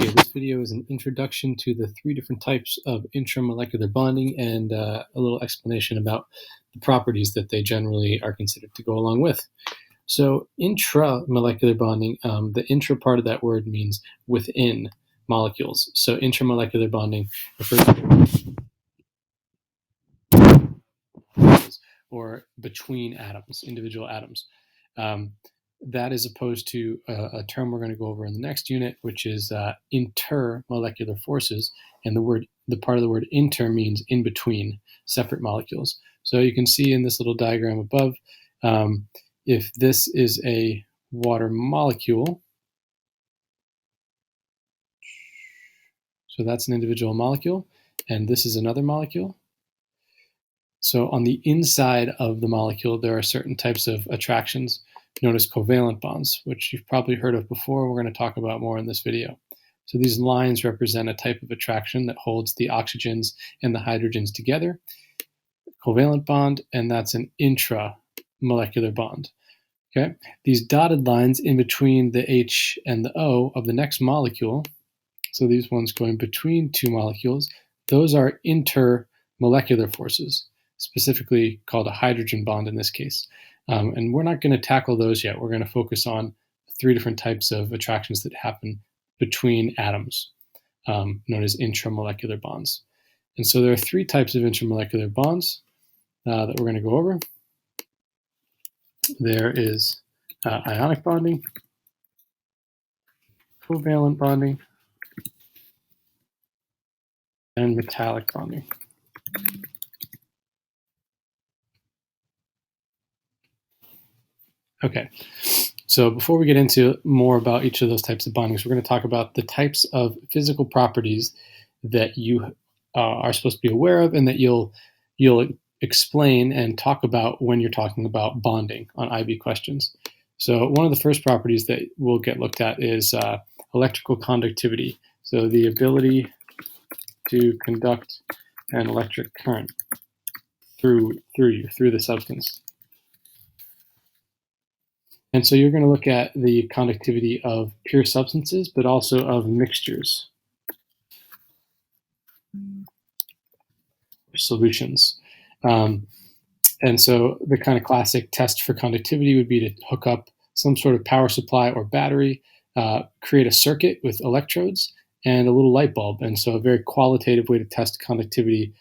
Okay, this video is an introduction to the 3 different types of intramolecular bonding and a little explanation about the properties that they generally are considered to go along with. So intramolecular bonding, the intra part of that word means within molecules. So intramolecular bonding refers to or between atoms, individual atoms. That is opposed to a term we're going to go over in the next unit, which is intermolecular forces. And the part of the word inter means in between separate molecules. So you can see in this little diagram above, if this is a water molecule, so that's an individual molecule, and this is another molecule. So on the inside of the molecule, there are certain types of attractions known as covalent bonds, which you've probably heard of before. We're going to talk about more in this video. So these lines represent a type of attraction that holds the oxygens and the hydrogens together. Covalent bond, and that's an intramolecular bond. Okay, these dotted lines in between the H and the O of the next molecule, so these ones going between two molecules, those are intermolecular forces, specifically called a hydrogen bond in this case. And we're not going to tackle those yet. We're going to focus on 3 different types of attractions that happen between atoms, known as intramolecular bonds. And so there are 3 types of intramolecular bonds that we're going to go over. There is ionic bonding, covalent bonding, and metallic bonding. Okay, so before we get into more about each of those types of bondings, we're going to talk about the types of physical properties that you are supposed to be aware of and that you'll explain and talk about when you're talking about bonding on IB questions. So one of the first properties that we'll get looked at is electrical conductivity. So the ability to conduct an electric current through the substance. And so you're going to look at the conductivity of pure substances, but also of mixtures, solutions. And so the kind of classic test for conductivity would be to hook up some sort of power supply or battery, create a circuit with electrodes and a little light bulb. And so a very qualitative way to test conductivity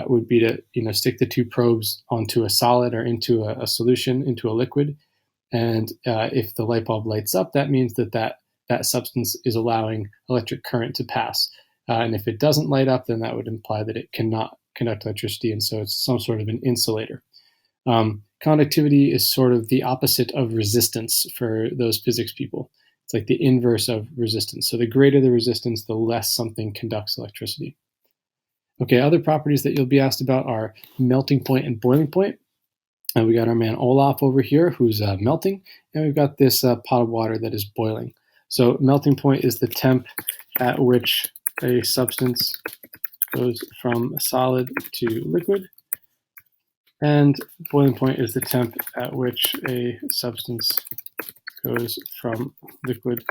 would be to stick the 2 probes onto a solid or into a solution, into a liquid. And if the light bulb lights up, that means that substance is allowing electric current to pass. And if it doesn't light up, then that would imply that it cannot conduct electricity, and so it's some sort of an insulator. Conductivity is sort of the opposite of resistance for those physics people. It's like the inverse of resistance. So the greater the resistance, the less something conducts electricity. Okay, other properties that you'll be asked about are melting point and boiling point. And we got our man Olaf over here who's melting, and we've got this pot of water that is boiling. So melting point is the temp at which a substance goes from solid to liquid, and boiling point is the temp at which a substance goes from liquid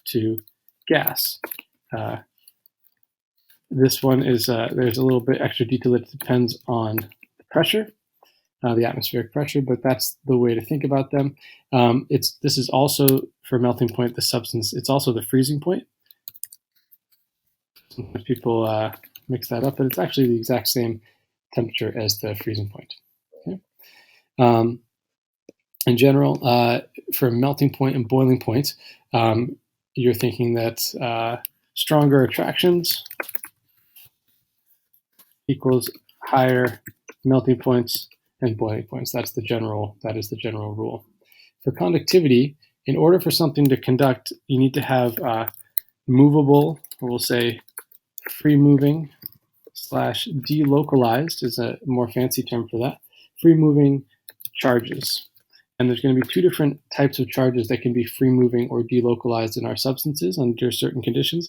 to gas. This one is, there's a little bit extra detail that depends on the pressure. The atmospheric pressure, but that's the way to think about them. This is also, for melting point, the substance, it's also the freezing point. Sometimes people mix that up, but it's actually the exact same temperature as the freezing point. Okay? In general, for melting point and boiling point, you're thinking that stronger attractions equals higher melting points and boiling points. That is the general rule. For conductivity, in order for something to conduct, you need to have movable, or we'll say free moving / delocalized is a more fancy term for that, free moving charges. And there's going to be 2 different types of charges that can be free moving or delocalized in our substances under certain conditions.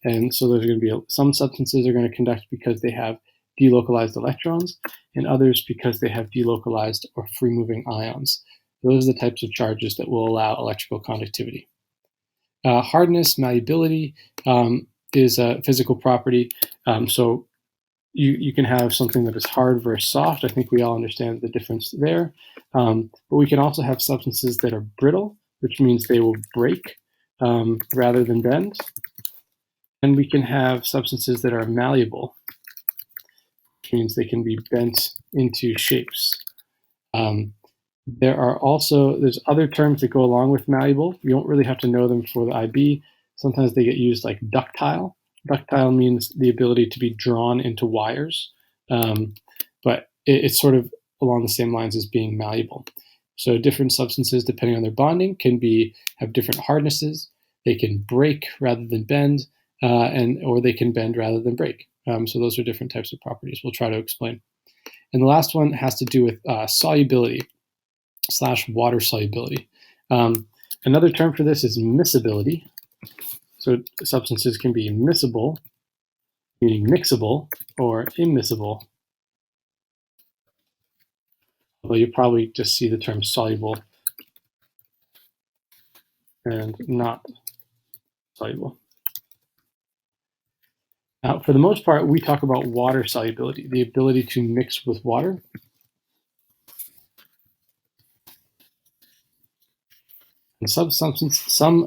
And so there's going to be some substances are going to conduct because they have delocalized electrons, and others because they have delocalized or free-moving ions. Those are the types of charges that will allow electrical conductivity. Hardness, malleability is a physical property. So you can have something that is hard versus soft. I think we all understand the difference there. But we can also have substances that are brittle, which means they will break rather than bend. And we can have substances that are malleable, which means they can be bent into shapes. There's other terms that go along with malleable. You don't really have to know them for the IB. Sometimes they get used like ductile. Ductile means the ability to be drawn into wires, but it's sort of along the same lines as being malleable. So different substances, depending on their bonding, can have different hardnesses. They can break rather than bend, or they can bend rather than break. So those are different types of properties we'll try to explain. And the last one has to do with solubility / water solubility. Another term for this is miscibility. So substances can be miscible, meaning mixable, or immiscible. Although you probably just see the term soluble and not soluble. Now, for the most part, we talk about water solubility, the ability to mix with water. And some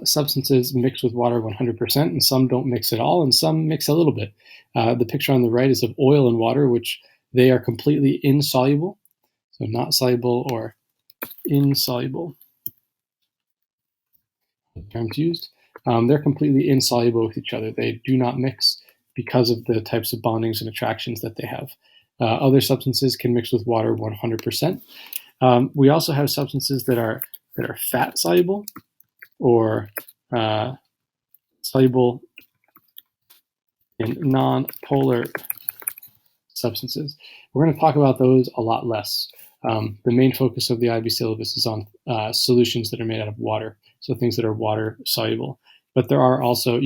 substances mix with water 100%, and some don't mix at all, and some mix a little bit. The picture on the right is of oil and water, which they are completely insoluble, so not soluble or insoluble. The terms used. They're completely insoluble with each other. They do not mix because of the types of bondings and attractions that they have. Other substances can mix with water 100%. We also have substances that are fat soluble or soluble in non-polar substances. We're going to talk about those a lot less. The main focus of the IB syllabus is on solutions that are made out of water, so things that are water soluble. But there are also,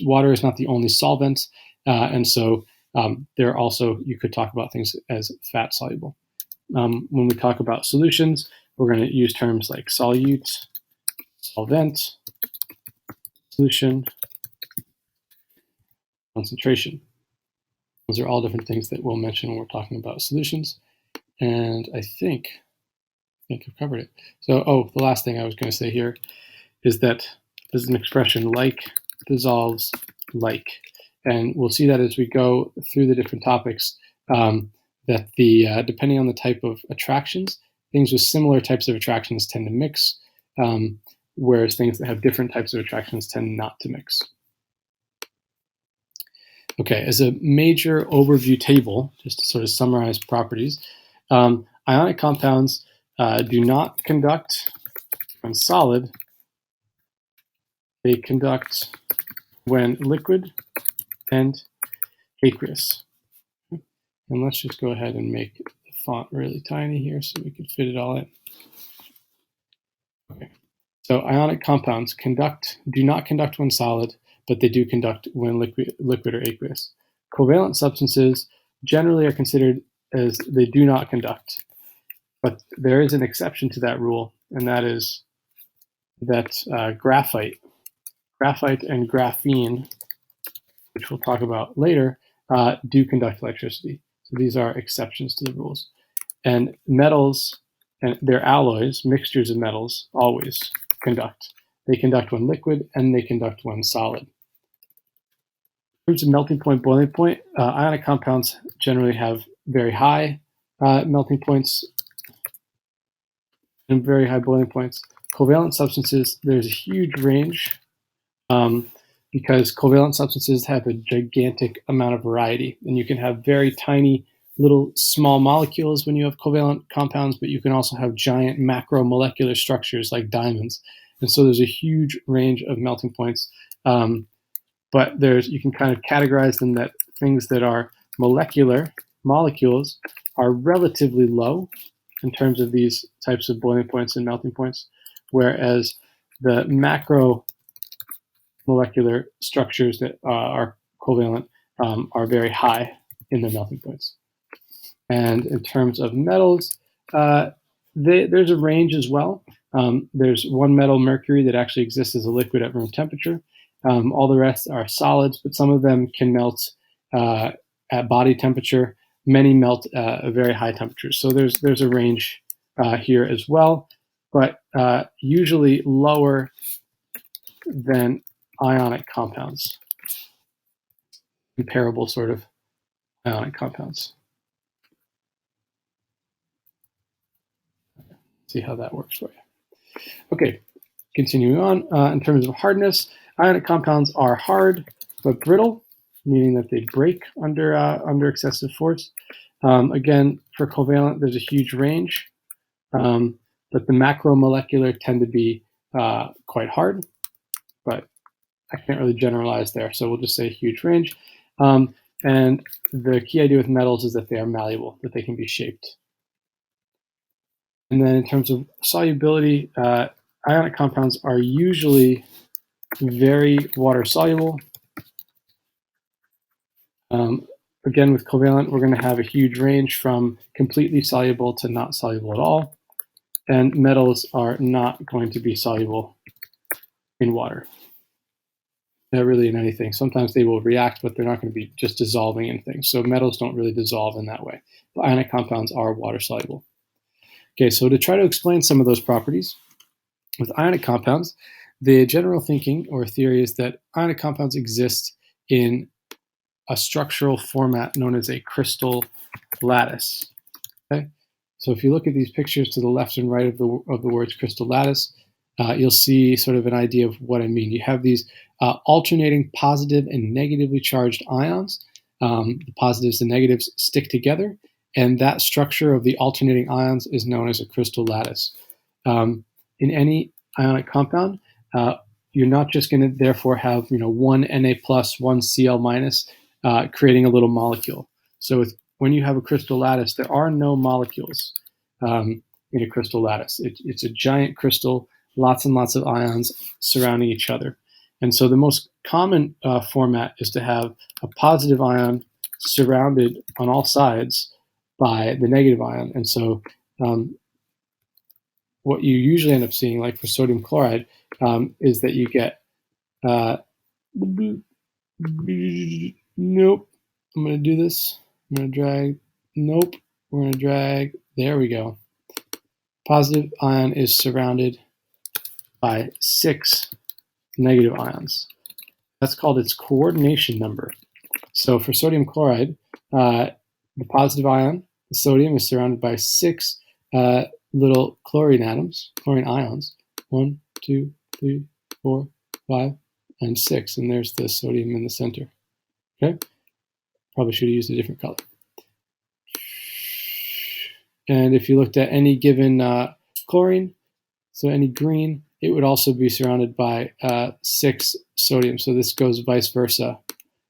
water is not the only solvent, and so there are also, you could talk about things as fat soluble. When we talk about solutions, we're going to use terms like solute, solvent, solution, concentration. Those are all different things that we'll mention when we're talking about solutions. And I think I've covered it. So, the last thing I was going to say here is that there's an expression like dissolves like. And we'll see that as we go through the different topics, that depending on the type of attractions, things with similar types of attractions tend to mix, whereas things that have different types of attractions tend not to mix. Okay, as a major overview table, just to sort of summarize properties, ionic compounds do not conduct when solid. They conduct when liquid and aqueous. And let's just go ahead and make the font really tiny here so we can fit it all in. Okay. So ionic compounds do not conduct when solid, but they do conduct when liquid or aqueous. Covalent substances generally are considered as they do not conduct, but there is an exception to that rule, and that is that graphite and graphene, which we'll talk about later, do conduct electricity. So these are exceptions to the rules. And metals and their alloys, mixtures of metals, always conduct. They conduct when liquid and they conduct when solid. In terms of melting point, boiling point, ionic compounds generally have very high melting points and very high boiling points. Covalent substances, there's a huge range because covalent substances have a gigantic amount of variety, and you can have very tiny little small molecules when you have covalent compounds, but you can also have giant macromolecular structures like diamonds. And so there's a huge range of melting points. But you can kind of categorize them that things that are molecular molecules are relatively low in terms of these types of boiling points and melting points, whereas the macromolecular structures that are covalent are very high in their melting points. And in terms of metals, there's a range as well. There's one metal, mercury, that actually exists as a liquid at room temperature. All the rest are solids, but some of them can melt at body temperature. Many melt at a very high temperature. So there's a range here as well, but usually lower than ionic compounds, comparable sort of ionic compounds. See how that works for you. Okay, continuing on. In terms of hardness, ionic compounds are hard but brittle, meaning that they break under excessive force. Again, for covalent, there's a huge range, but the macromolecular tend to be quite hard, but I can't really generalize there, so we'll just say huge range. And the key idea with metals is that they are malleable, that they can be shaped. And then in terms of solubility, ionic compounds are usually very water soluble. Again, with covalent, we're going to have a huge range from completely soluble to not soluble at all. And metals are not going to be soluble in water. Not really in anything. Sometimes they will react, but they're not going to be just dissolving in things. So metals don't really dissolve in that way. But ionic compounds are water soluble. Okay, so to try to explain some of those properties, with ionic compounds, the general thinking or theory is that ionic compounds exist in a structural format known as a crystal lattice. Okay, so if you look at these pictures to the left and right of the words crystal lattice, you'll see sort of an idea of what I mean. You have these alternating positive and negatively charged ions. The positives and negatives stick together, and that structure of the alternating ions is known as a crystal lattice. In any ionic compound, you're not just going to therefore have one Na plus, one Cl minus, creating a little molecule. So when you have a crystal lattice, there are no molecules in a crystal lattice. It's a giant crystal, lots and lots of ions surrounding each other. And so the most common format is to have a positive ion surrounded on all sides by the negative ion. And so what you usually end up seeing, like for sodium chloride, is that you get nope, I'm going to do this. I'm going to drag. Nope, we're going to drag. There we go. Positive ion is surrounded by 6 negative ions. That's called its coordination number. So for sodium chloride, the positive ion, the sodium, is surrounded by 6 little chlorine atoms, chlorine ions. 1, 2, 3, 4, 5, and 6. And there's the sodium in the center. Okay? Probably should have used a different color. And if you looked at any given chlorine, so any green, it would also be surrounded by 6 sodium. So this goes vice versa.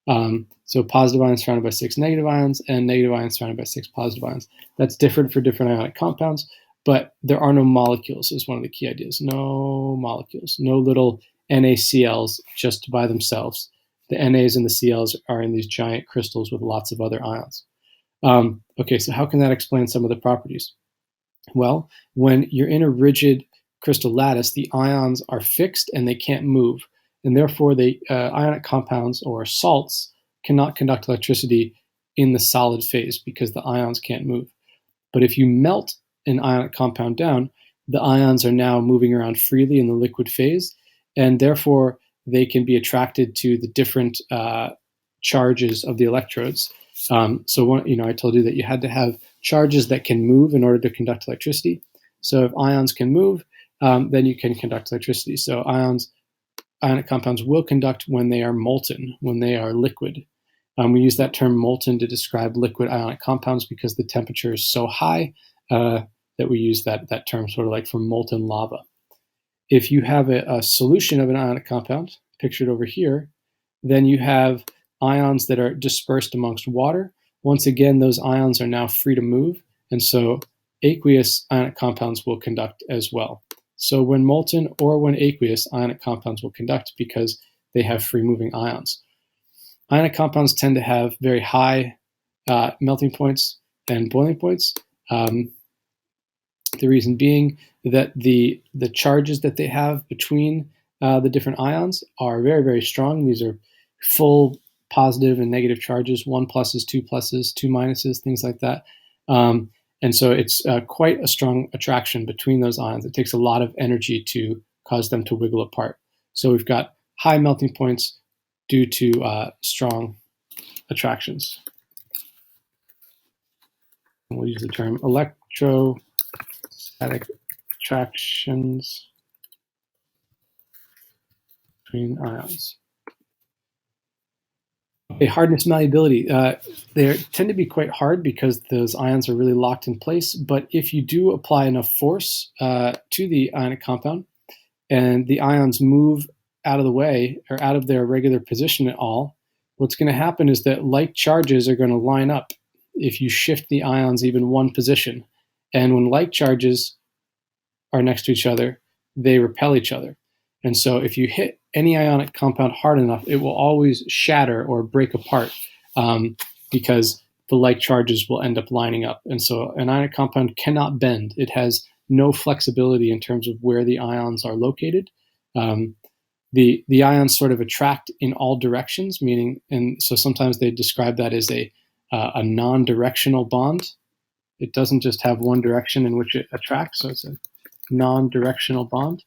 So positive ions surrounded by 6 negative ions, and negative ions surrounded by 6 positive ions. That's different for different ionic compounds, but there are no molecules is one of the key ideas. No molecules, no little NaCls just by themselves. The NAs and the Cls are in these giant crystals with lots of other ions. Okay, so how can that explain some of the properties? Well, when you're in a rigid crystal lattice, the ions are fixed and they can't move. And therefore, ionic compounds or salts cannot conduct electricity in the solid phase because the ions can't move. But if you melt an ionic compound down, the ions are now moving around freely in the liquid phase, and therefore they can be attracted to the different charges of the electrodes. So I told you that you had to have charges that can move in order to conduct electricity. So if ions can move, then you can conduct electricity. So ionic compounds will conduct when they are molten, when they are liquid. We use that term molten to describe liquid ionic compounds because the temperature is so high that we use that term sort of like for molten lava. If you have a solution of an ionic compound, pictured over here, then you have ions that are dispersed amongst water. Once again, those ions are now free to move, and so aqueous ionic compounds will conduct as well. So when molten or when aqueous, ionic compounds will conduct because they have free-moving ions. Ionic compounds tend to have very high melting points and boiling points. The reason being that the charges that they have between the different ions are very, very strong. These are full positive and negative charges, 1 pluses, 2 pluses, 2 minuses, things like that. And so it's quite a strong attraction between those ions. It takes a lot of energy to cause them to wiggle apart. So we've got high melting points due to strong attractions. And we'll use the term electrostatic attractions between ions. Okay, hardness malleability. They tend to be quite hard because those ions are really locked in place. But if you do apply enough force to the ionic compound and the ions move out of the way or out of their regular position at all, what's going to happen is that like charges are going to line up if you shift the ions even one position. And when like charges are next to each other, they repel each other. And so if you hit any ionic compound hard enough, it will always shatter or break apart because the like charges will end up lining up. And so an ionic compound cannot bend. It has no flexibility in terms of where the ions are located. The ions sort of attract in all directions, meaning, and so sometimes they describe that as a non-directional bond. It doesn't just have one direction in which it attracts, so it's a non-directional bond.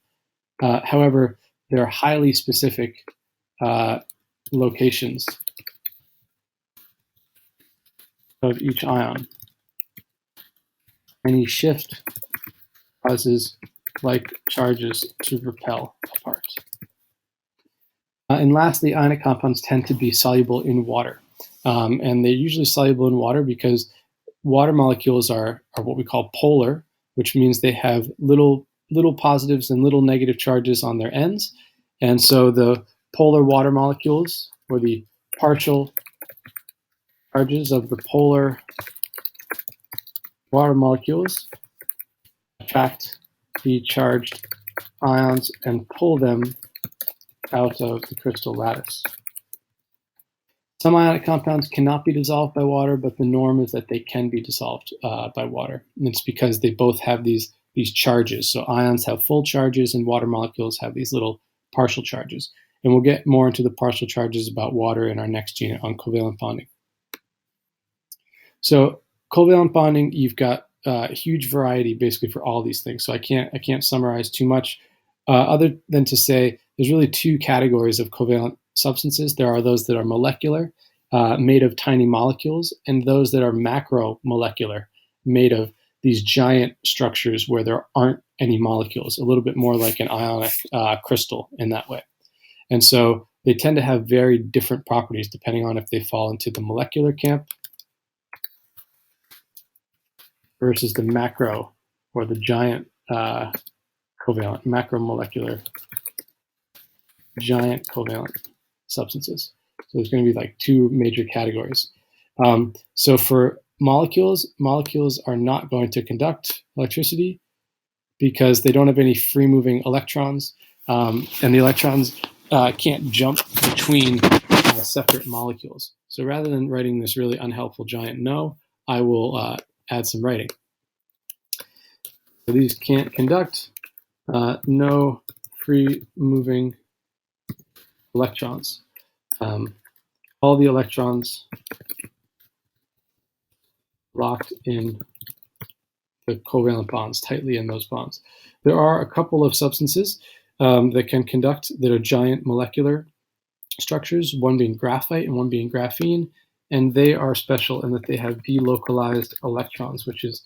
However, there are highly specific locations of each ion. Any shift causes like charges to repel apart. And lastly, ionic compounds tend to be soluble in water. And they're usually soluble in water because water molecules are what we call polar, which means they have little positives and little negative charges on their ends. And so the polar water molecules, or the partial charges of the polar water molecules, attract the charged ions and pull them out of the crystal lattice. Some ionic compounds cannot be dissolved by water, but the norm is that they can be dissolved by water. And it's because they both have these charges. So ions have full charges and water molecules have these little partial charges. And we'll get more into the partial charges about water in our next unit on covalent bonding. So covalent bonding, you've got a huge variety basically for all these things. So I can't summarize too much other than to say there's really two categories of covalent substances. There are those that are molecular, made of tiny molecules, and those that are macromolecular, made of these giant structures where there aren't any molecules, a little bit more like an ionic crystal in that way. And so they tend to have very different properties depending on if they fall into the molecular camp versus the macro or the giant covalent, macromolecular, giant covalent substances. So there's going to be like two major categories. So for molecules are not going to conduct electricity because they don't have any free-moving electrons, and the electrons can't jump between separate molecules. So rather than writing this really unhelpful giant no, I will add some writing. So these can't conduct, no free-moving electrons. All the electrons locked in the covalent bonds, tightly in those bonds. There are a couple of substances that can conduct that are giant molecular structures, one being graphite and one being graphene, and they are special in that they have delocalized electrons, which is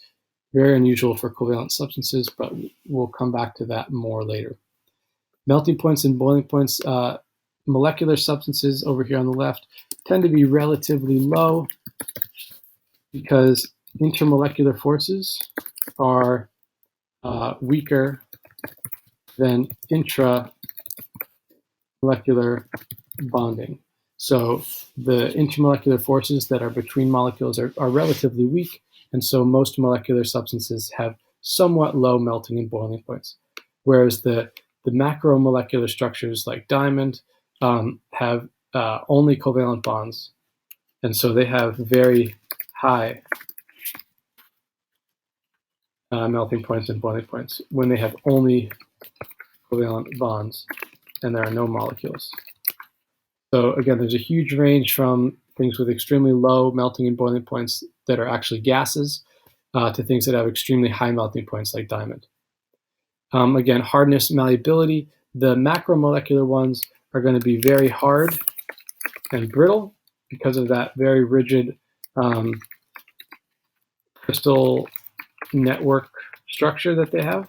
very unusual for covalent substances, but we'll come back to that more later. Melting points and boiling points, molecular substances over here on the left tend to be relatively low because intermolecular forces are weaker than intramolecular bonding. So the intermolecular forces that are between molecules are relatively weak, and so most molecular substances have somewhat low melting and boiling points, whereas the macromolecular structures like diamond have only covalent bonds, and so they have very high melting points and boiling points when they have only covalent bonds and there are no molecules. So again, there's a huge range from things with extremely low melting and boiling points that are actually gases to things that have extremely high melting points like diamond. Again, hardness, malleability. The macromolecular ones are going to be very hard and brittle because of that very rigid crystal network structure that they have.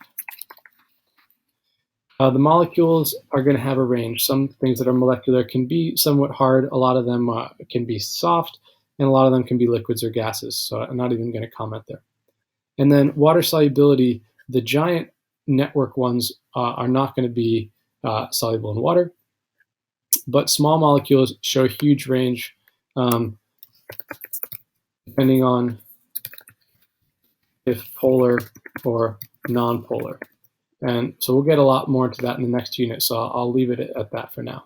The molecules are going to have a range. Some things that are molecular can be somewhat hard. A lot of them can be soft, and a lot of them can be liquids or gases. So I'm not even going to comment there. And then water solubility, the giant network ones are not going to be soluble in water, but small molecules show a huge range depending on if polar or non-polar. And so we'll get a lot more into that in the next unit, so I'll leave it at that for now.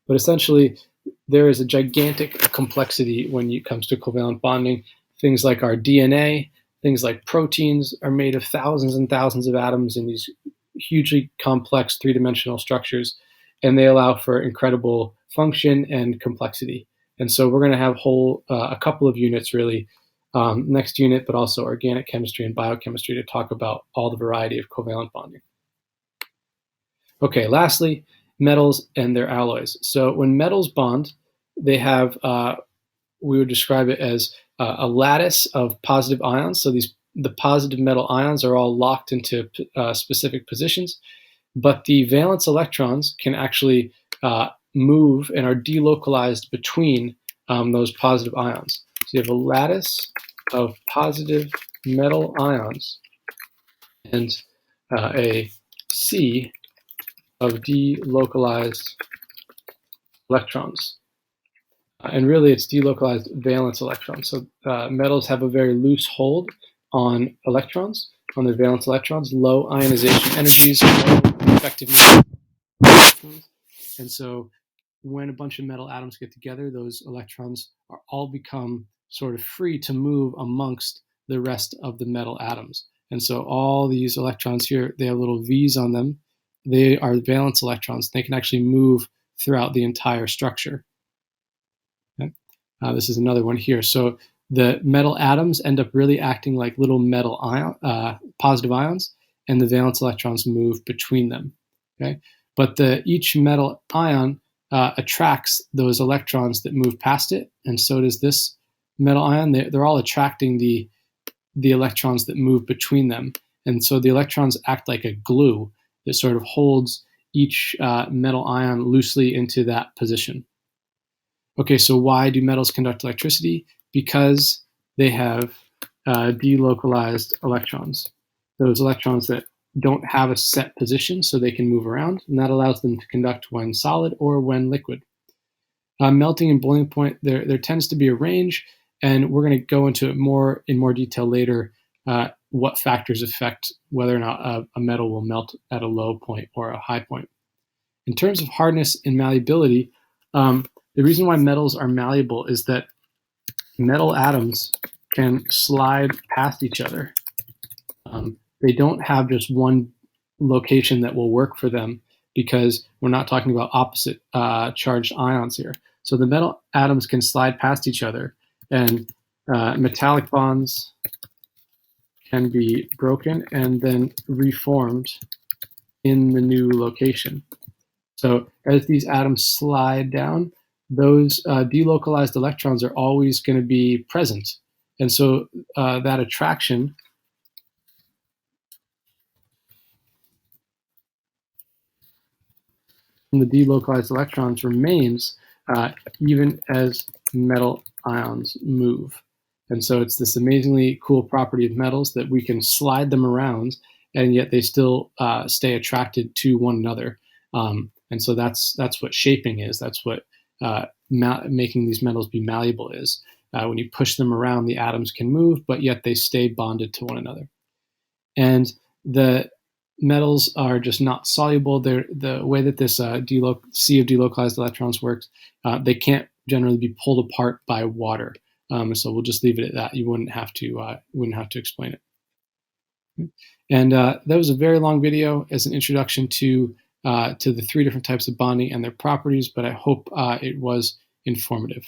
But essentially, there is a gigantic complexity when it comes to covalent bonding. Things like our DNA, things like proteins are made of thousands and thousands of atoms in these hugely complex three-dimensional structures, and they allow for incredible function and complexity. And so we're going to have a couple of units really next unit, but also organic chemistry and biochemistry to talk about all the variety of covalent bonding. Okay, lastly, metals and their alloys. So when metals bond, they have, we would describe it as a lattice of positive ions. So the positive metal ions are all locked into specific positions, but the valence electrons can actually move and are delocalized between those positive ions. So you have a lattice of positive metal ions and a sea of delocalized electrons. And really, it's delocalized valence electrons. So metals have a very loose hold on electrons, on their valence electrons, low ionization energies, low effectiveness. And so when a bunch of metal atoms get together, those electrons all become sort of free to move amongst the rest of the metal atoms. And so all these electrons here, they have little V's on them. They are valence electrons. They can actually move throughout the entire structure. Okay? This is another one here. So the metal atoms end up really acting like little metal positive ions, and the valence electrons move between them. Okay? But each metal ion attracts those electrons that move past it, and so does this metal ion. They're all attracting the electrons that move between them. And so the electrons act like a glue that sort of holds each metal ion loosely into that position. Okay, so why do metals conduct electricity? Because they have delocalized electrons. Those electrons that don't have a set position, so they can move around, and that allows them to conduct when solid or when liquid. Melting and boiling point, there tends to be a range, and we're going to go into it in more detail later, what factors affect whether or not a metal will melt at a low point or a high point. In terms of hardness and malleability, the reason why metals are malleable is that metal atoms can slide past each other. They don't have just one location that will work for them because we're not talking about opposite charged ions here. So the metal atoms can slide past each other, and metallic bonds can be broken and then reformed in the new location. So as these atoms slide down, those delocalized electrons are always going to be present. And so that attraction from the delocalized electrons remains even as metal ions move. And so it's this amazingly cool property of metals that we can slide them around, and yet they still stay attracted to one another. And so that's what shaping is. That's what making these metals be malleable is. When you push them around, the atoms can move, but yet they stay bonded to one another. And the metals are just not soluble. The way that this sea of delocalized electrons works, they can't generally be pulled apart by water. So we'll just leave it at that. You wouldn't have to explain it. And that was a very long video as an introduction to the three different types of bonding and their properties, but I hope it was informative.